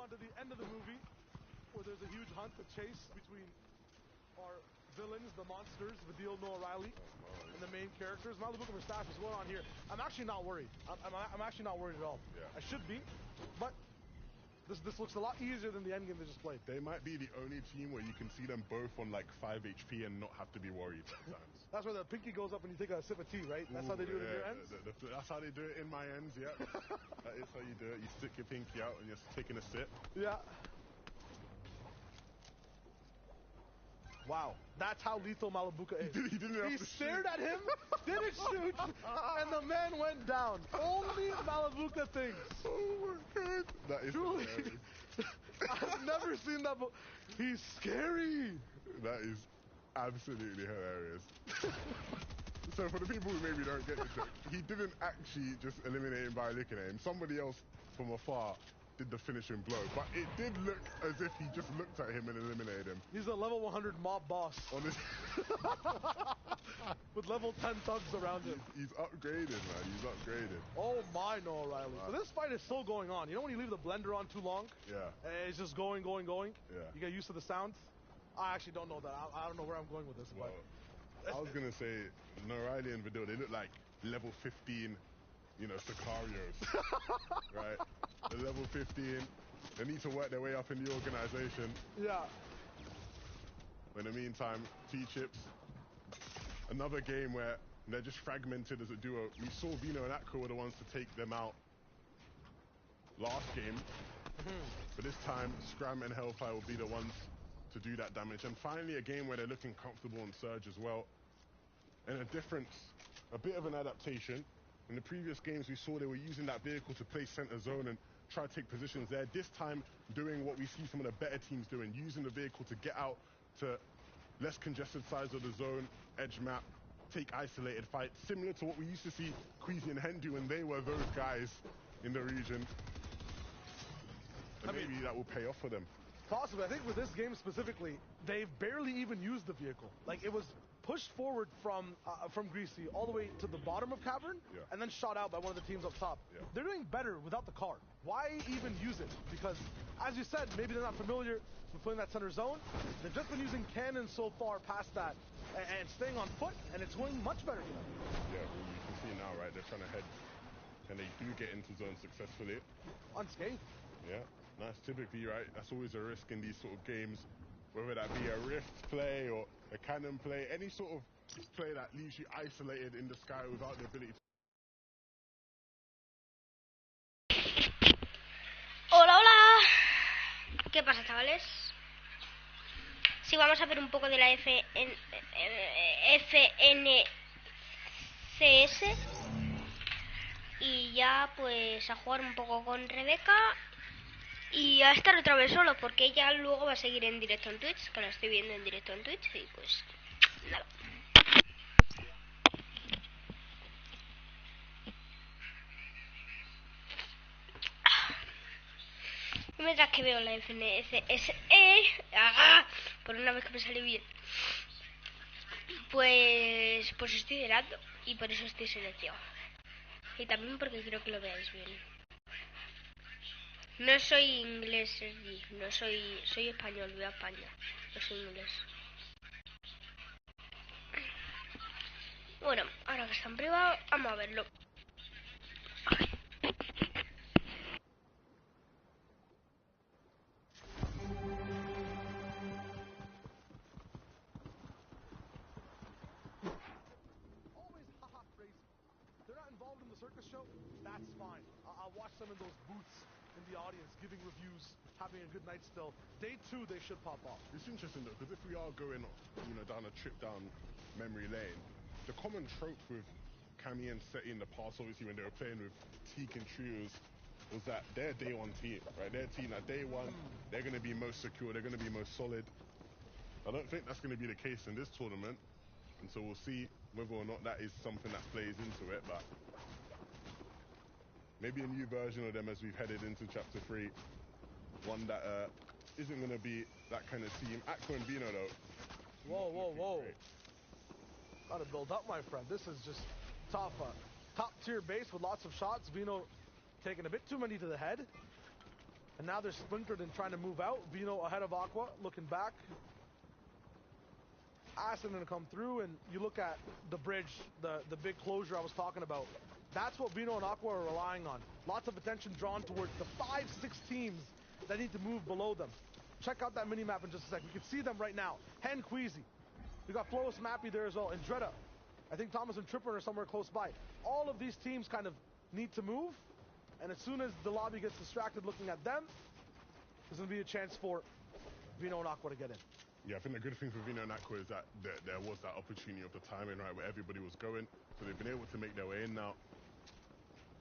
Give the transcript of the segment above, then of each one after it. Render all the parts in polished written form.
on to the end of the movie, where there's a huge hunt, a chase between our villains, the monsters, Vadil, Noah Riley, and the main characters. Malibu Mustache is going on here. I'm actually not worried. I'm actually not worried at all. Yeah. I should be, but this looks a lot easier than the endgame they just played. They might be the only team where you can see them both on like 5 HP and not have to be worried sometimes. That's where the pinky goes up when you take a sip of tea, right? That's how they do it in your ends? That's how they do it in my ends, yeah. That is how you do it. You stick your pinky out and you're taking a sip. Yeah. Wow, that's how lethal Malabuka is. He stared at him, didn't shoot, and the man went down. Only Malabuka thinks. Oh my god. That is truly. I've never seen that before. He's scary. That is absolutely hilarious. So for the people who maybe don't get the joke, he didn't actually just eliminate him by looking at him. Somebody else from afar did the finishing blow, but it did look as if he just looked at him and eliminated him. He's a level 100 mob boss. With level 10 thugs around him. He's upgraded, man. He's upgraded. Oh my, Noah Riley. Wow. So this fight is still going on. You know when you leave the blender on too long? Yeah. It's just going. Yeah. You get used to the sound? I actually don't know that. I don't know where I'm going with this. Well, but I was going to say, Noah Riley and Vidal, they look like level 15, you know, Sicarios. Right? They're level 15. They need to work their way up in the organization. Yeah. In the meantime, T-Chips, another game where they're just fragmented as a duo. We saw Vino and Akko were the ones to take them out last game. But this time, Scram and Hellfire will be the ones to do that damage. And finally, a game where they're looking comfortable on Surge as well. And a difference, a bit of an adaptation. In the previous games, we saw they were using that vehicle to play center zone and try to take positions there. This time, doing what we see some of the better teams doing, using the vehicle to get out to less congested sides of the zone, edge map, take isolated fights, similar to what we used to see Queasy and Hen do when they were those guys in the region. And maybe that will pay off for them. Possibly. I think with this game specifically, they've barely even used the vehicle. Like, it was pushed forward from Greasy all the way to the bottom of Cavern, and then shot out by one of the teams up top. They're doing better without the car. Why even use it? Because, as you said, maybe they're not familiar with playing that center zone. They've just been using cannons so far past that and staying on foot, and it's going much better for them. Yeah, well, you can see now, right? They're trying to head, and they do get into zone successfully. Unscathed. Yeah, nice. Typically, right, that's always a risk in these sort of games, whether that be a rift play or a cannon play, any sort of play that leaves you isolated in the sky without the ability to... Hola, hola. ¿Qué pasa, chavales? Sí, vamos a ver un poco de la FNCS y ya pues a jugar un poco con Rebeca y a estar otra vez solo porque ella luego va a seguir en directo en Twitch, que la estoy viendo en directo en Twitch y pues nada. Mientras que veo la FNCSE, por una vez que me sale bien, pues estoy cenando y por eso estoy silenciado. Y también porque quiero que lo veáis bien. No soy inglés, Sergi, no soy español, vivo a España, no soy inglés. Bueno, ahora que está en privado, vamos a verlo. Circus show, that's fine. I'll watch some of those booths in the audience giving reviews, having a good night still. Day 2, they should pop off. It's interesting though, because if we are going, you know, down a trip down memory lane, the common trope with Cammy and Seti in the past, obviously when they were playing with Teak and Trios, was that they're day one team, right? Their team at day one, they're going to be most secure, they're going to be most solid. I don't think that's going to be the case in this tournament, and so we'll see whether or not that is something that plays into it, but maybe a new version of them as we've headed into Chapter 3. One that isn't going to be that kind of team. Akko and Vino, though. Whoa. Gotta build up, my friend. This is just top tier base with lots of shots. Vino taking a bit too many to the head. And now they're splintered and trying to move out. Vino ahead of Aqua, looking back. Acid going to come through, and you look at the bridge, the big closure I was talking about. That's what Vino and Aqua are relying on. Lots of attention drawn towards the 5-6 teams that need to move below them. Check out that mini-map in just a second. We can see them right now. Hen, Queasy. We got Floris Mappy there as well, and Dreda. I think Thomas and Tripper are somewhere close by. All of these teams kind of need to move, and as soon as the lobby gets distracted looking at them, there's going to be a chance for Vino and Aqua to get in. Yeah, I think the good thing for Vino and Aqua is that there was that opportunity of the timing, right, where everybody was going, so they've been able to make their way in now.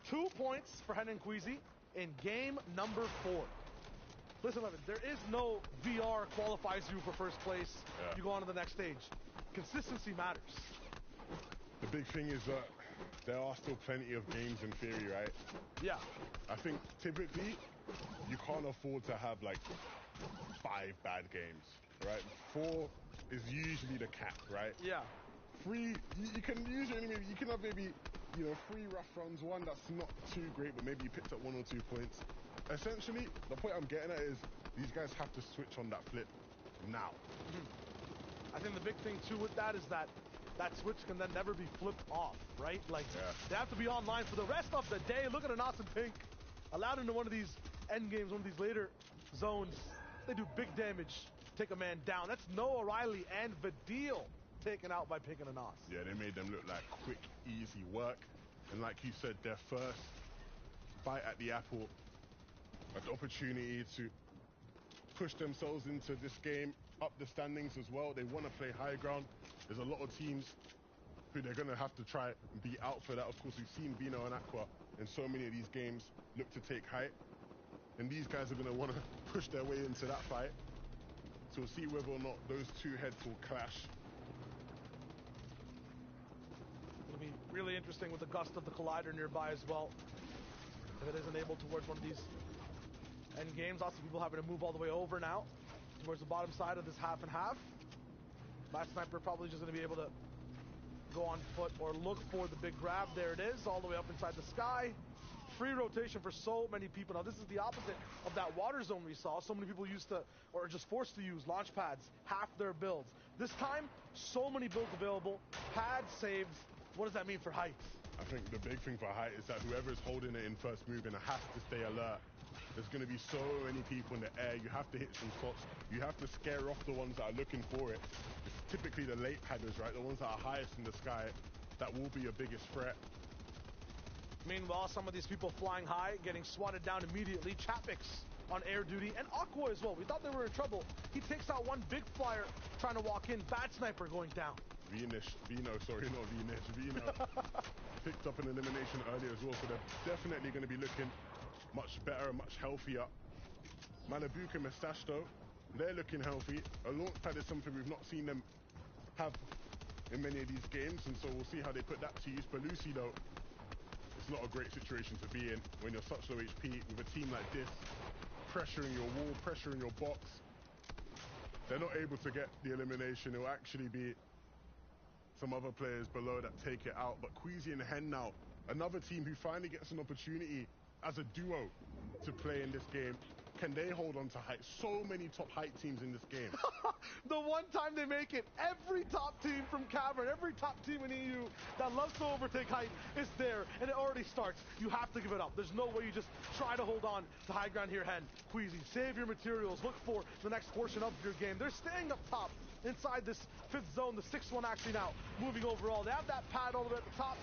2 points for Hen and Queasy in game number 4. Listen, Levin, there is no VR qualifies you for first place. Yeah. You go on to the next stage. Consistency matters. The big thing is that there are still plenty of games in theory, right? Yeah. I think typically you can't afford to have like 5 bad games, right? 4 is usually the cap, right? Yeah. 3, you can usually, you can have maybe, 3 rough runs, 1 that's not too great, but maybe you picked up 1 or 2 points. Essentially, the point I'm getting at is these guys have to switch on that flip now. I think the big thing too with that is that switch can then never be flipped off, right? Like, They have to be online for the rest of the day. Look at Anas and Pink. Allowed into one of these end games, one of these later zones. They do big damage, take a man down. That's Noah Riley and Vidil taken out by Pink and Anas. Yeah, they made them look like quick, easy work. And like you said, their first bite at the apple, an opportunity to push themselves into this game, up the standings as well. They want to play high ground. There's a lot of teams who they're going to have to try and beat out for that. Of course, we've seen Vino and Aqua in so many of these games look to take height. And these guys are going to want to push their way into that fight. So we'll see whether or not those 2 heads will clash. It'll be really interesting with the gust of the collider nearby as well. If it isn't able towards one of these end games, lots of people having to move all the way over now towards the bottom side of this half and half. Last Sniper probably just going to be able to go on foot or look for the big grab. There it is, all the way up inside the sky. Free rotation for so many people. Now this is the opposite of that water zone we saw. So many people used to, or just forced to use launch pads, half their builds. This time, so many builds available, pad saves. What does that mean for height? I think the big thing for height is that whoever's holding it in first move has to stay alert. There's going to be so many people in the air. You have to hit some shots. You have to scare off the ones that are looking for it. It's typically the late padders, right? The ones that are highest in the sky, that will be your biggest threat. Meanwhile, some of these people flying high, getting swatted down immediately. Chapix on air duty, and Aqua as well. We thought they were in trouble. He takes out one big flyer trying to walk in. Bad Sniper going down. Vino picked up an elimination earlier as well, so they're definitely going to be looking much better, much healthier. Malibuke and Mustache, though, they're looking healthy. A launch pad is something we've not seen them have in many of these games, and so we'll see how they put that to use. But Lucy, though, it's not a great situation to be in when you're such low HP with a team like this, pressuring your wall, pressuring your box. They're not able to get the elimination. It'll actually be some other players below that take it out. But Queasy and Hen now, another team who finally gets an opportunity as a duo to play in this game. Can they hold on to height? So many top height teams in this game. The one time they make it, every top team from Cavern, every top team in EU that loves to overtake height is there, and it already starts. You have to give it up. There's no way you just try to hold on to high ground here, Hen. Queasy, save your materials. Look for the next portion of your game. They're staying up top inside this 5th zone, the 6th one actually now moving overall. They have that pad all the way at the top.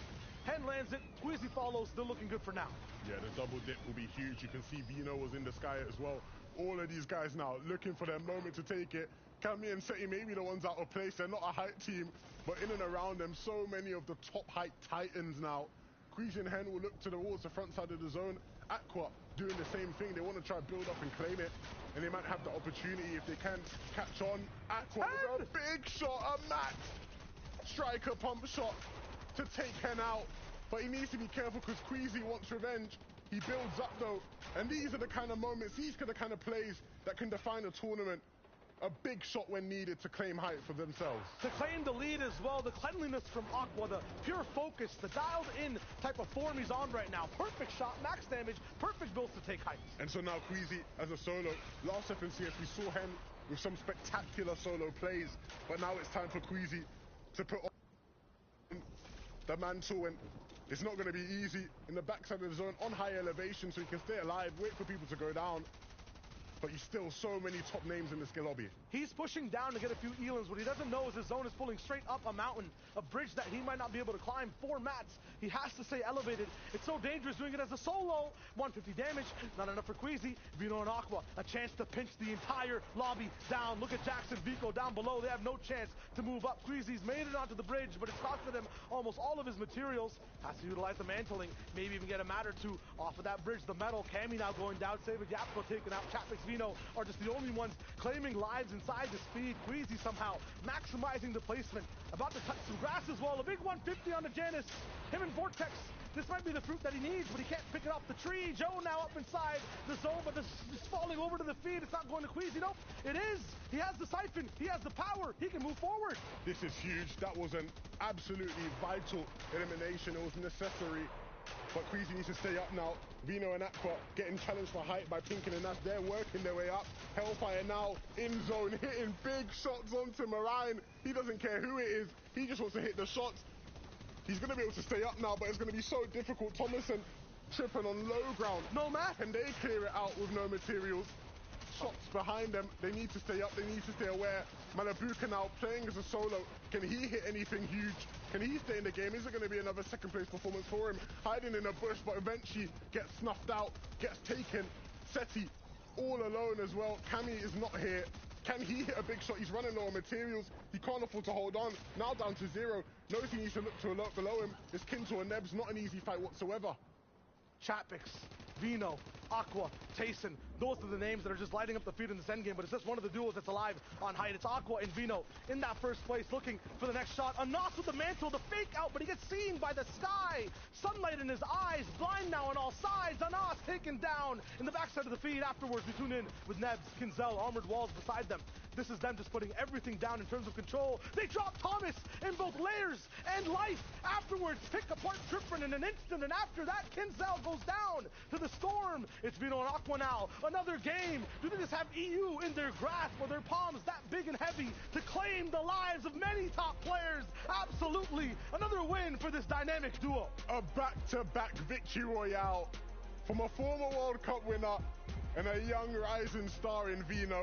Hen lands it, Queasy follows, they're looking good for now. Yeah, the double dip will be huge. You can see Vino was in the sky as well. All of these guys now looking for their moment to take it. Cammy and Seti may be the ones out of place. They're not a height team, but in and around them, so many of the top height titans now. Queasy and Hen will look towards the front side of the zone. Aqua doing the same thing. They want to try build up and claim it, and they might have the opportunity if they can catch on. Aqua with a big shot, a max striker pump shot to take Hen out. But he needs to be careful because Queasy wants revenge. He builds up though. And these are the kind of moments, these are the kind of plays that can define a tournament. a big shot when needed to claim height for themselves. To claim the lead as well, the cleanliness from Aqua, the pure focus, the dialed-in type of form he's on right now. Perfect shot, max damage, perfect builds to take heights. And so now Queasy as a solo. Last FNCS we saw him with some spectacular solo plays, but now it's time for Queasy to put on the mantle, and it's not going to be easy in the backside of the zone on high elevation, so he can stay alive, wait for people to go down. But he's still so many top names in the skill lobby. He's pushing down to get a few elims. What he doesn't know is his zone is pulling straight up a mountain, a bridge that he might not be able to climb. 4 mats. He has to stay elevated. It's so dangerous doing it as a solo. 150 damage, not enough for Queasy. Vino and Aqua, a chance to pinch the entire lobby down. Look at Jackson, Vico down below. They have no chance to move up. Queasy's made it onto the bridge, but it's costed him almost all of his materials. Has to utilize the mantling, maybe even get a mat or two off of that bridge. The metal, Cammy now going down, Saber Yapko taken out. Chapman's Vino are just the only ones claiming lives inside the speed. Queasy somehow maximizing the placement. About to touch some grass as well. A big 150 on the Janus. Him and Vortex. This might be the fruit that he needs, but he can't pick it off the tree. Joe now up inside the zone, but this is falling over to the feed. It's not going to Queasy. Nope, it is. He has the siphon. He has the power. He can move forward. This is huge. That was an absolutely vital elimination. It was necessary. But Queasy needs to stay up now. Vino and Aqua getting challenged for height by Pinkin and Nash. They're working their way up. Hellfire now in zone, hitting big shots onto Marine. He doesn't care who it is. He just wants to hit the shots. He's going to be able to stay up now, but it's going to be so difficult. Thomason tripping on low ground. No mat. Can they clear it out with no materials? Shots behind them. They need to stay up. They need to stay aware. Manabuka now playing as a solo. Can he hit anything huge? Can he stay in the game? Is it going to be another second place performance for him? Hiding in a bush, but eventually gets snuffed out, gets taken. Seti all alone as well. Cammy is not here. Can he hit a big shot? He's running low on materials. He can't afford to hold on. Now down to 0. Knows he needs to look to alert below him. It's Kinto and Nebs. Not an easy fight whatsoever. Chapix, Vino, Aqua, Tayson. Those are the names that are just lighting up the feed in this endgame, but it's just one of the duos that's alive on height. It's Aqua and Vino in that first place, looking for the next shot. Anas with the mantle, the fake out, but he gets seen by the sky. Sunlight in his eyes, blind now on all sides. Anas taken down in the backside of the feed. Afterwards, we tune in with Nebs, Kinzel, armored walls beside them. This is them just putting everything down in terms of control. They drop Thomas in both layers and life. Afterwards, pick apart Trippin in an instant, and after that, Kinzel goes down to the storm. It's Vino and Aqua now. Another game. Do they just have EU in their grasp, or their palms that big and heavy to claim the lives of many top players? Absolutely. Another win for this dynamic duo. A back-to-back victory royale from a former World Cup winner and a young rising star in Vino.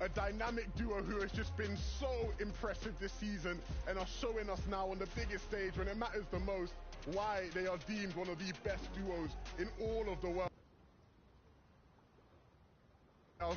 A dynamic duo who has just been so impressive this season and are showing us now on the biggest stage when it matters the most why they are deemed one of the best duos in all of the world.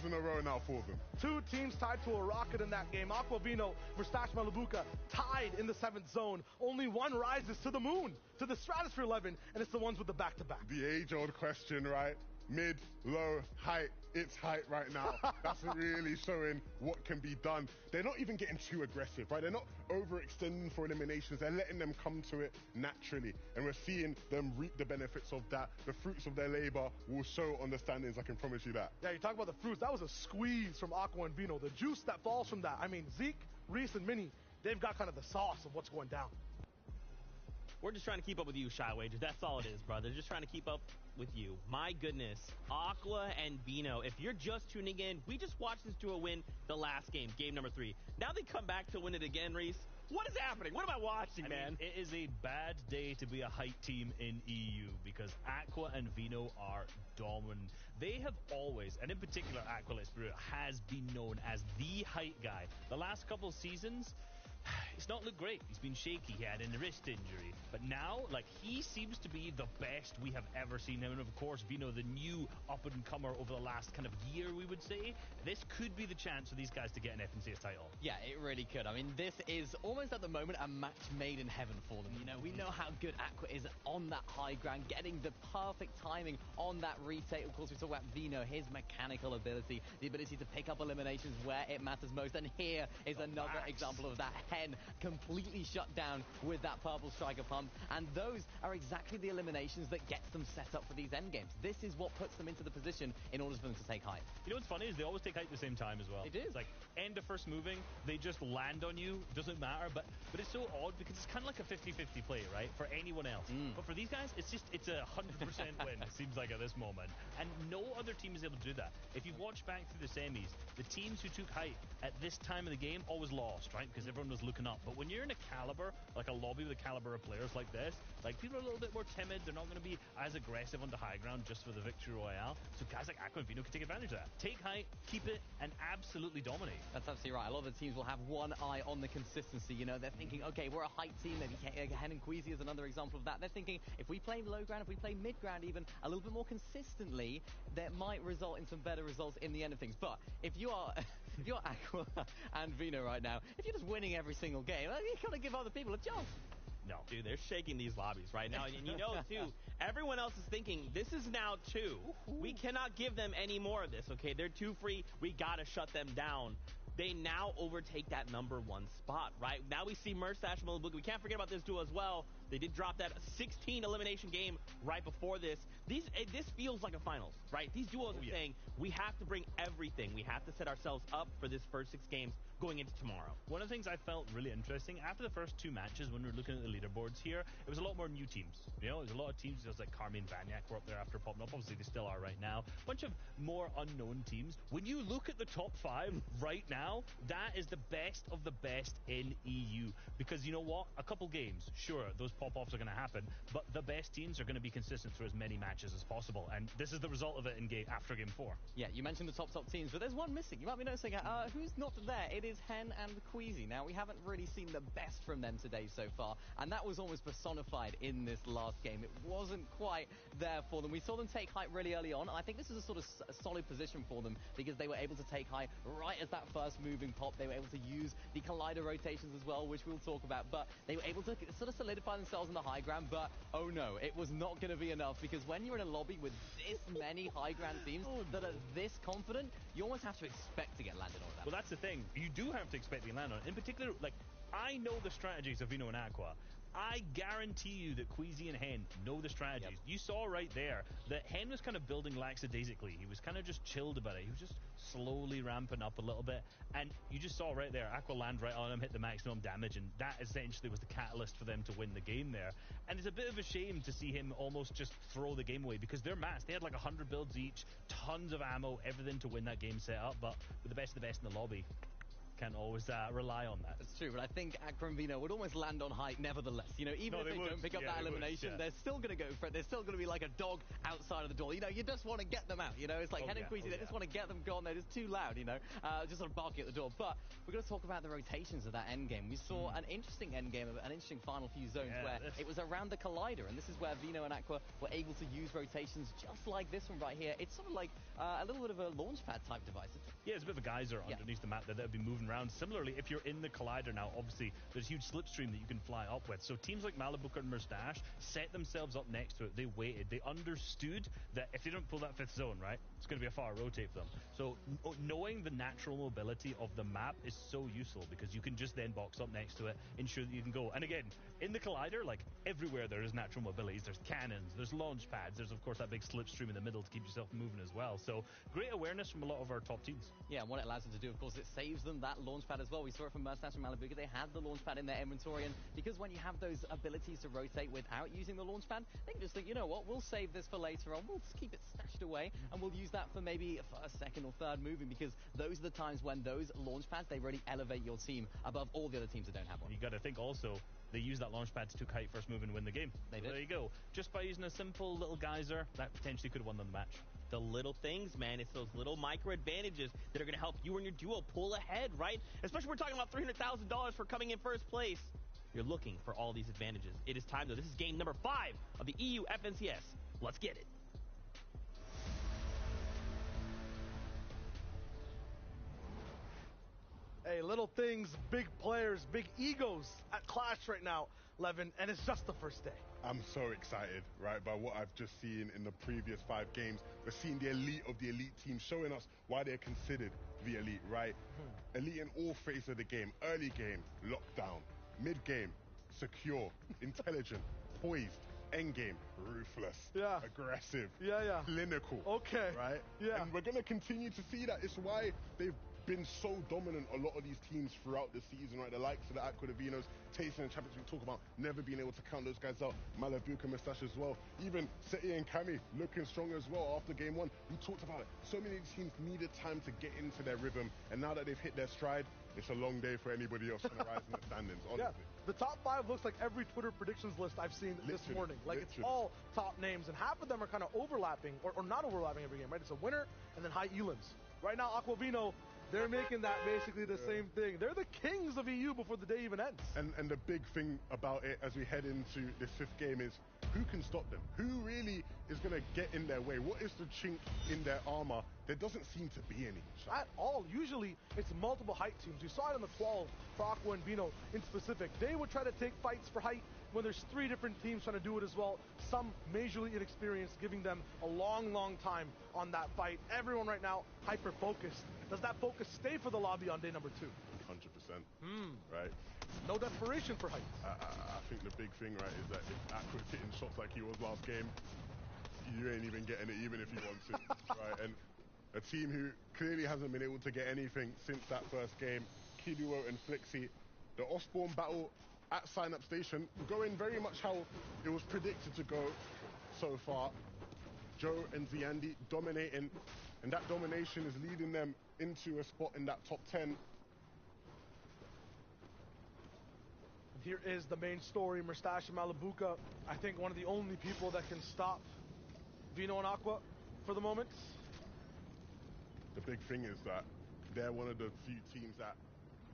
In a row now for them. 2 teams tied to a rocket in that game. Aqua Vino versus Malibuka tied in the 7th zone. Only one rises to the moon, to the stratosphere 11, and it's the ones with the back-to-back. The age-old question, right? Mid, low, height. It's height right now. That's really showing what can be done. They're not even getting too aggressive, right? They're not overextending for eliminations. They're letting them come to it naturally. And we're seeing them reap the benefits of that. The fruits of their labor will show on the standings, I can promise you that. Yeah, you talk about the fruits. That was a squeeze from Aqua and Vino. The juice that falls from that. I mean, Zeke, Reese, and Minnie, they've got kind of the sauce of what's going down. We're just trying to keep up with you, Shy Wager. That's all it is, brother. Just trying to keep up with you. My goodness. Aqua and Vino. If you're just tuning in, we just watched this duo win the last game, game number 3. Now they come back to win it again, Reese. What is happening? What am I watching, man? It is a bad day to be a height team in EU because Aqua and Vino are dominant. They have always, and in particular Aqua, let's be real, has been known as the height guy. The last couple of seasons, it's not looked great. He's been shaky. He had a wrist injury. But now, like, he seems to be the best we have ever seen him. And of course, Vino, the new up-and-comer over the last kind of year, we would say. This could be the chance for these guys to get an FNCS title. Yeah, it really could. I mean, this is almost at the moment a match made in heaven for them. You know, we know how good Aqua is on that high ground, getting the perfect timing on that retake. Of course, we talk about Vino, his mechanical ability, the ability to pick up eliminations where it matters most. And here is another example of that. Hen completely shut down with that purple striker pump, and those are exactly the eliminations that gets them set up for these end games. This is what puts them into the position in order for them to take height. You know what's funny is they always take height at the same time as well. They do. It's like, end of first moving, they just land on you, doesn't matter, but it's so odd because it's kind of like a 50-50 play, right, for anyone else. But for these guys, it's a 100% win, it seems like, at this moment. And no other team is able to do that. If you watch back through the semis, the teams who took height at this time of the game always lost, right, because everyone was looking up. But when you're in a caliber, like a lobby with a caliber of players like this, like, people are a little bit more timid, they're not going to be as aggressive on the high ground just for the victory royale. So guys like Aqua and Vino can take advantage of that. Take height, keep it, and absolutely dominate. That's absolutely right. A lot of the teams will have one eye on the consistency. You know, they're thinking, okay, we're a height team. Maybe Hen and Queasy is another example of that. They're thinking, if we play low ground, if we play mid ground even a little bit more consistently, that might result in some better results in the end of things. But if you're Aqua and Vino right now, if you're just winning every single game, you've got to give other people a chance. No, dude, they're shaking these lobbies right now. And you know, too, everyone else is thinking, this is now 2. We cannot give them any more of this, okay? They're too free. We got to shut them down. They now overtake that number 1 spot, right? Now we see Merstash and Malabuka. We can't forget about this duo as well. They did drop that 16 elimination game right before this. This feels like a finals, right? These duos are saying, we have to bring everything. We have to set ourselves up for this first 6 games going into tomorrow. One of the things I felt really interesting, after the first 2 matches, when we were looking at the leaderboards here, it was a lot more new teams. You know, there's a lot of teams, just like Carmi and Banyak were up there after popping up. Obviously, they still are right now. A bunch of more unknown teams. When you look at the top 5 right now, that is the best of the best in EU. Because you know what? A couple games, sure, those pop-offs are going to happen, but the best teams are going to be consistent through as many matches as possible. And this is the result of it in after game 4. Yeah, you mentioned the top teams, but there's one missing. You might be noticing, who's not there? It is Hen and Queasy. Now, we haven't really seen the best from them today so far, and that was almost personified in this last game. It wasn't quite there for them. We saw them take height really early on, and I think this is a sort of solid position for them because they were able to take height right as that first moving pop. They were able to use the collider rotations as well, which we'll talk about, but they were able to sort of solidify themselves in the high ground, but oh no, it was not going to be enough because when you're in a lobby with this many high ground teams that are this confident, you almost have to expect to get landed on that. Well, that's the thing. You do have to expect to get landed on. In particular, like, I know the strategies of Vino and Aqua. I guarantee you that Queasy and Hen know the strategies. Yep. You saw right there that Hen was kind of building lackadaisically. He was kind of just chilled about it. He was just slowly ramping up a little bit. And you just saw right there, Aqua land right on him, hit the maximum damage, and that essentially was the catalyst for them to win the game there. And it's a bit of a shame to see him almost just throw the game away because they're massed. They had like 100 builds each, tons of ammo, everything to win that game set up, but with the best of the best in the lobby, can't always rely on that. That's true, but I think Aqua and Vino would almost land on height nevertheless. You know, even if they don't pick up that elimination, they're still going to go for it. They're still going to be like a dog outside of the door. You know, you just want to get them out. You know, it's like Hen and Queasy, they just want to get them gone. They're just too loud, you know, just sort of barking at the door. But we're going to talk about the rotations of that end game. We saw an interesting end game, an interesting final few zones where it was around the collider, and this is where Vino and Aqua were able to use rotations just like this one right here. It's sort of like a little bit of a launch pad type device. Yeah, it's a bit of a geyser underneath the map that would be moving around. Similarly, if you're in the collider now, obviously there's a huge slipstream that you can fly up with. So teams like Malabuka and Merstash set themselves up next to it. They waited. They understood that if they don't pull that 5th zone, right, it's going to be a far rotate for them. So knowing the natural mobility of the map is so useful because you can just then box up next to it, ensure that you can go. And again, in the collider, like everywhere there is natural mobilities. There's cannons, there's launch pads, there's of course that big slipstream in the middle to keep yourself moving as well. So great awareness from a lot of our top teams. Yeah, and what it allows them to do, of course, it saves them that launch pad as well. We saw it from Merstash and Malabuka. They had the launch pad in their inventory, and because when you have those abilities to rotate without using the launch pad, they can just think, you know what, we'll save this for later on. We'll just keep it stashed away, and we'll use that for maybe a first, second, or third moving, because those are the times when those launch pads, they really elevate your team above all the other teams that don't have one. You got to think also, they use that launch pad to kite first move and win the game. They did. There you go. Just by using a simple little geyser, that potentially could have won them the match. The little things, man. It's those little micro advantages that are going to help you and your duo pull ahead, right? Especially we're talking about $300,000 for coming in first place. You're looking for all these advantages. It is time, though. This is game number 5 of the EU FNCS. Let's get it. Hey, little things, big players, big egos at Clash right now. Levin, and it's just the first day. I'm so excited, right, by what I've just seen in the previous 5 games. We're seeing the elite of the elite team, showing us why they're considered the elite, right? Elite in all phases of the game. Early game, lockdown. Mid game, secure, intelligent, poised. End game, ruthless, aggressive, clinical. Okay. Right? Yeah. And we're going to continue to see that. It's why they've been so dominant, a lot of these teams throughout the season, right? The likes of the Aqua, the Vinos, tasting the champions we talk about, never being able to count those guys out. Malabuka, Mustache as well. Even Seti and Kami looking strong as well after game 1. We talked about it. So many teams needed time to get into their rhythm, and now that they've hit their stride, it's a long day for anybody else trying to rise in the standings, honestly. Yeah. The top 5 looks like every Twitter predictions list I've seen this morning. Like, it's all top names, and half of them are kind of overlapping, or not overlapping every game, right? It's a winner and then high elims. Right now, Aquavino, they're making that basically the same thing. They're the kings of EU before the day even ends. And the big thing about it as we head into this 5th game is who can stop them? Who really is going to get in their way? What is the chink in their armor? There doesn't seem to be any. At all. Usually, it's multiple height teams. We saw it in the qual for Aqua and Vino in specific. They would try to take fights for height when there's 3 different teams trying to do it as well. Some majorly inexperienced, giving them a long, long time on that fight. Everyone right now hyper-focused. Does that focus stay for the lobby on day number 2? 100%. Right? No desperation for height. I think the big thing, right, is that if Aqua's hitting shots like he was last game, you ain't even getting it, even if he wants it. Right? And a team who clearly hasn't been able to get anything since that first game, Kiduo and Flixi, the Osborne battle at sign-up station, going very much how it was predicted to go so far. Joe and Ziandi dominating, and that domination is leading them into a spot in that top 10. Here is the main story, Mustache and Malabuka. I think one of the only people that can stop Vino and Aqua for the moment. The big thing is that they're one of the few teams that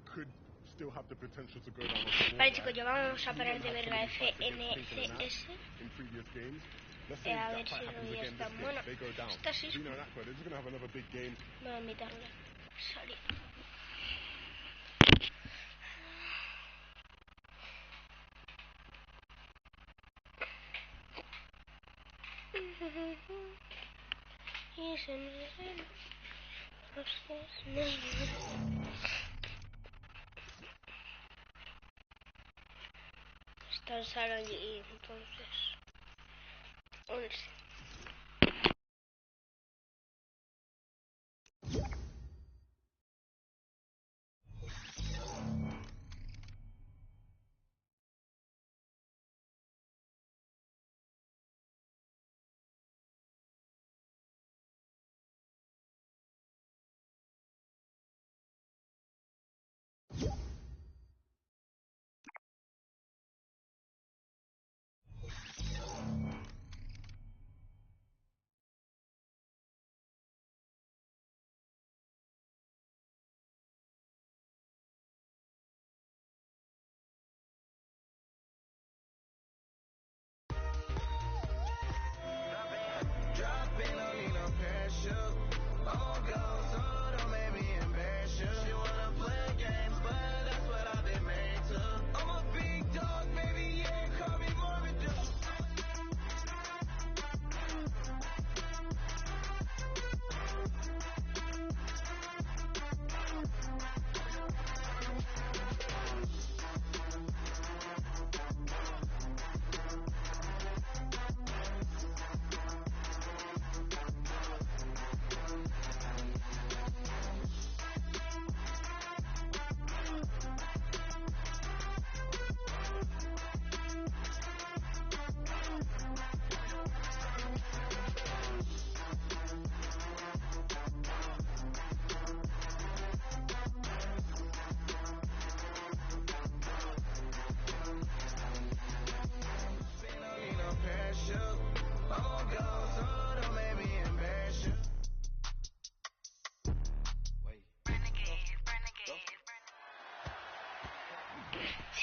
could still have the potential to go down. Vale, chicos, ya vamos a parar de ver la FNCS. In previous games. Let's A say ver that si fight happens ya again está. this Bueno, game. They go down. esta sí. Vino and Aqua, they're just going to have another big game. Voy a invitarle. Salir. Está el Sara allí, entonces. Unirse.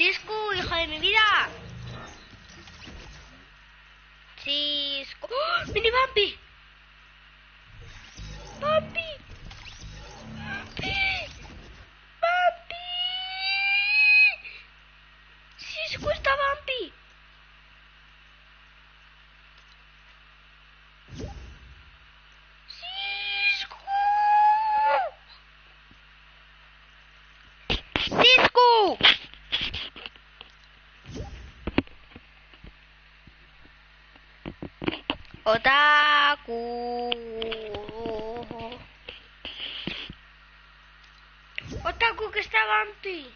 Cisco, hija de mi vida. Cisco. ¡Oh! ¡Mini Bumpy! ¡Bumpy! ¡Bumpy! ¡Bumpy! ¡Cisco está Bumpy! Otaku. Otaku que está Vampi.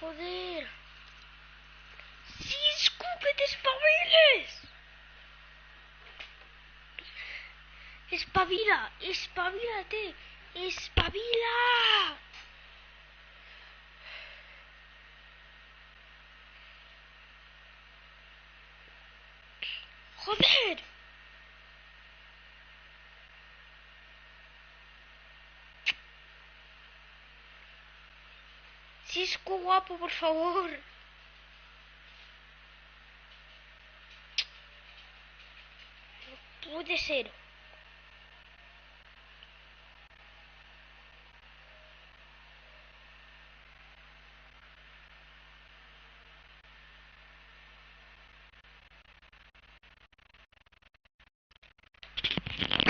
Joder. Cisco, que te espabiles. Espabila, espabilate. Espabila. Joder. Cisco guapo, por favor. Puede ser.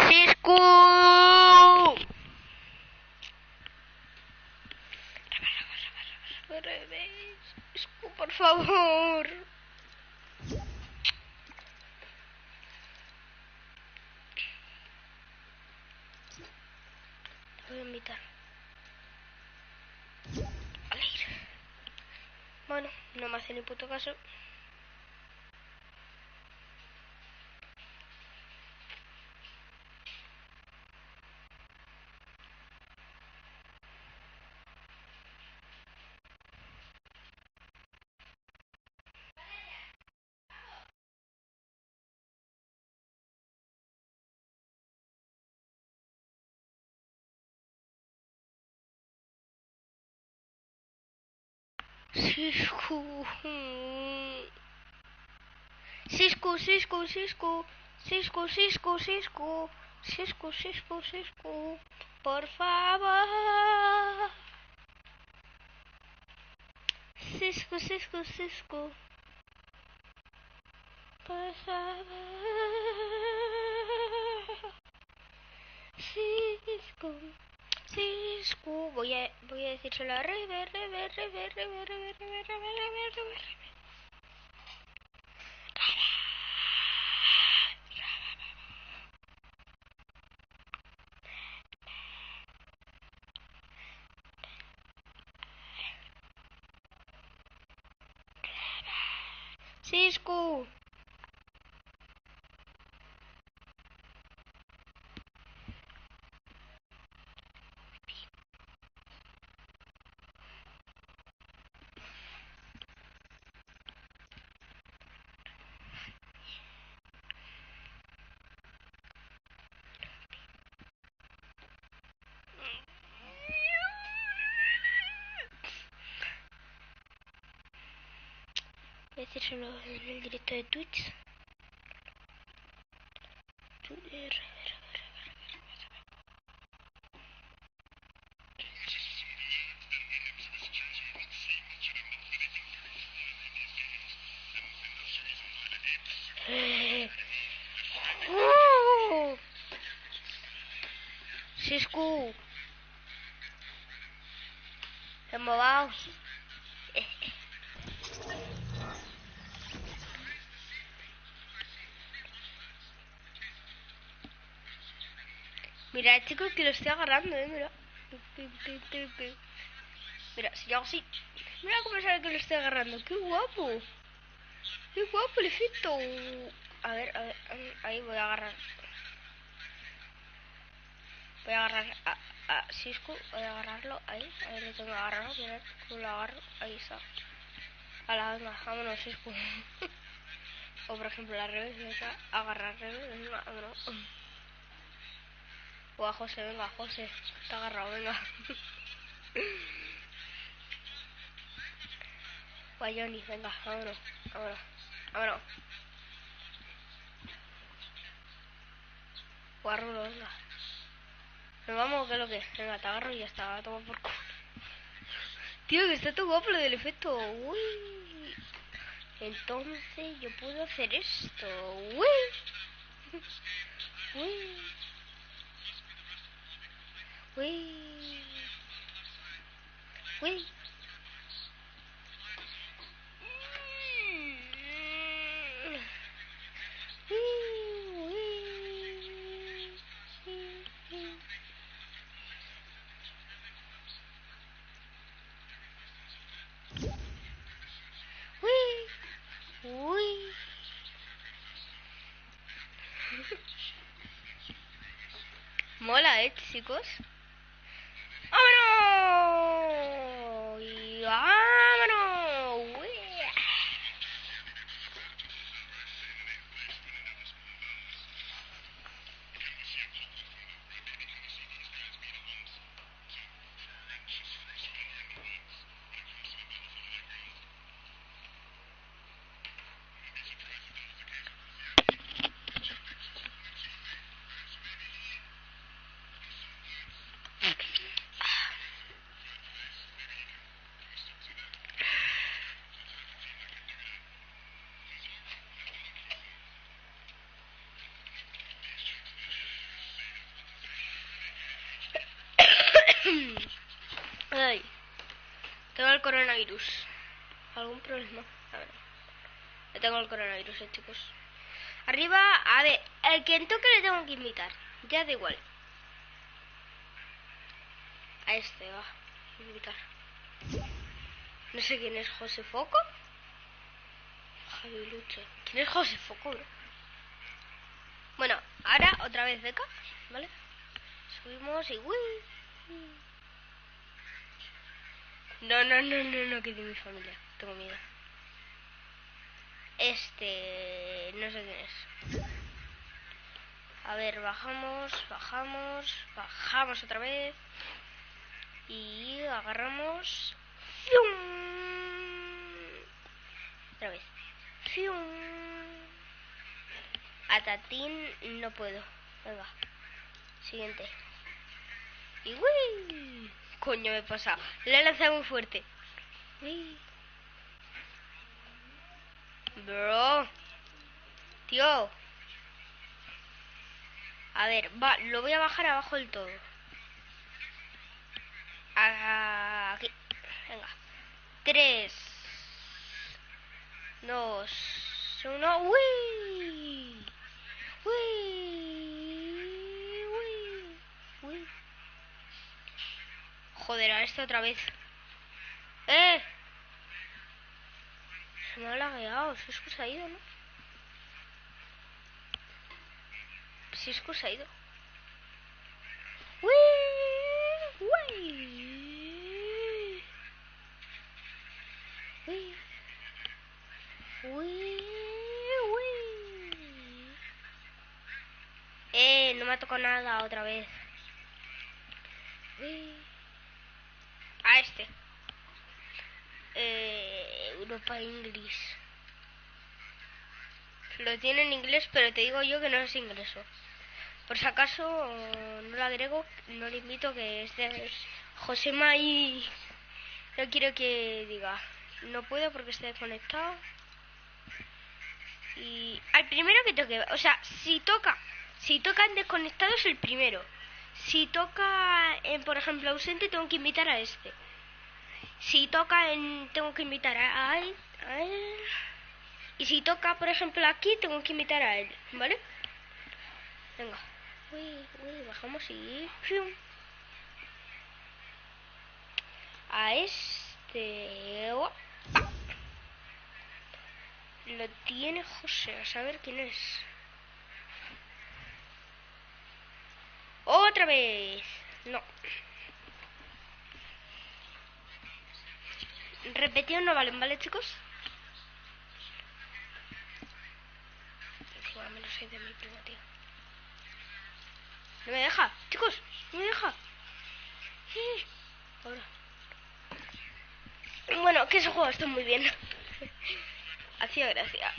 Cisco. Cisco, por favor. Te voy a invitar. Vale. Bueno, no me hace ni puto caso. Cisco. Cisco, Cisco, Cisco. Cisco, Cisco, Cisco. Cisco, Cisco, Cisco. Por favor. Cisco, Cisco, Cisco. Por favor. Cisco. Cisco. Voy a decírselo a rebe. Cisco. Voy a decírselo en el directo de Twitch. Cisco. Removaos. Mira, chicos, que lo estoy agarrando, mira. Mira, si yo hago así. Mira cómo sabe que lo estoy agarrando. ¡Qué guapo! ¡Qué guapo el efecto! A ver, ahí voy a agarrar. Voy a agarrar a Cisco, voy a agarrarlo ahí. Ahí lo tengo agarrado, mirad cómo lo agarro. Ahí está. A la venga, vámonos, Cisco. O por ejemplo, la revés, venga, agarrar revés, venga, vámonos. O a José, venga, José, está agarrado, venga. O a Johnny, venga, vámonos, vámonos, vámonos. O a Rulo, venga. Nos vamos, ¿qué es lo que es? Venga, te agarro y ya está, toma por culo. Tío, que está todo guapo lo del efecto. Uy. Entonces yo puedo hacer esto. Uy. Uy. Uy. Uy. chicos. ¡Vámonos! Y vámonos. ¡Uy! Ay, tengo el coronavirus. ¿Algún problema? A ver. Yo tengo el coronavirus, chicos. Arriba, a ver, el que toque le tengo que invitar. Ya da igual. A este va a invitar. No sé quién es José Foco. Javi Luche. ¿Quién es José Foco, bro? Bueno, ahora otra vez beca, ¿vale? Subimos y... ¡Uy! No, que es de mi familia. Tengo miedo. No sé quién es. A ver, bajamos otra vez. Y agarramos. ¡Fium! Otra vez. ¡Fium! Atatín, no puedo. Venga. Siguiente. Y ¡uy! Coño, me he pasado. Le he lanzado muy fuerte. ¡Uy! Bro. Tío. A ver, lo voy a bajar abajo del todo. Aquí. Venga. 3, 2, 1. ¡Uy! ¡Uy! Joder, a este otra vez. Se me ha lagueado. Si es que se ha ido, ¿no? Si es que se ha ido. ¡Uy! No me ha tocado nada otra vez. A este. Europa English. Lo tiene en inglés, pero te digo yo que no es ingreso. Por si acaso no lo agrego, no le invito, que es de Josema y no quiero que diga. No puedo porque estoy desconectado. Y al primero que toque, o sea, si toca en desconectado es el primero. Si toca en, por ejemplo, ausente, tengo que invitar a este. Si toca en, tengo que invitar a él. Y si toca, por ejemplo, aquí, tengo que invitar a él, ¿vale? Venga. Bajamos y... ¡fium! A este... Lo tiene José, a saber quién es. ¡Otra vez! No. Repetido no valen, ¿vale, chicos? Encima menos 6 de mi primo, tío. No me deja, chicos, no me deja. Ahora. Bueno, que ese juego está muy bien. Hacía gracia.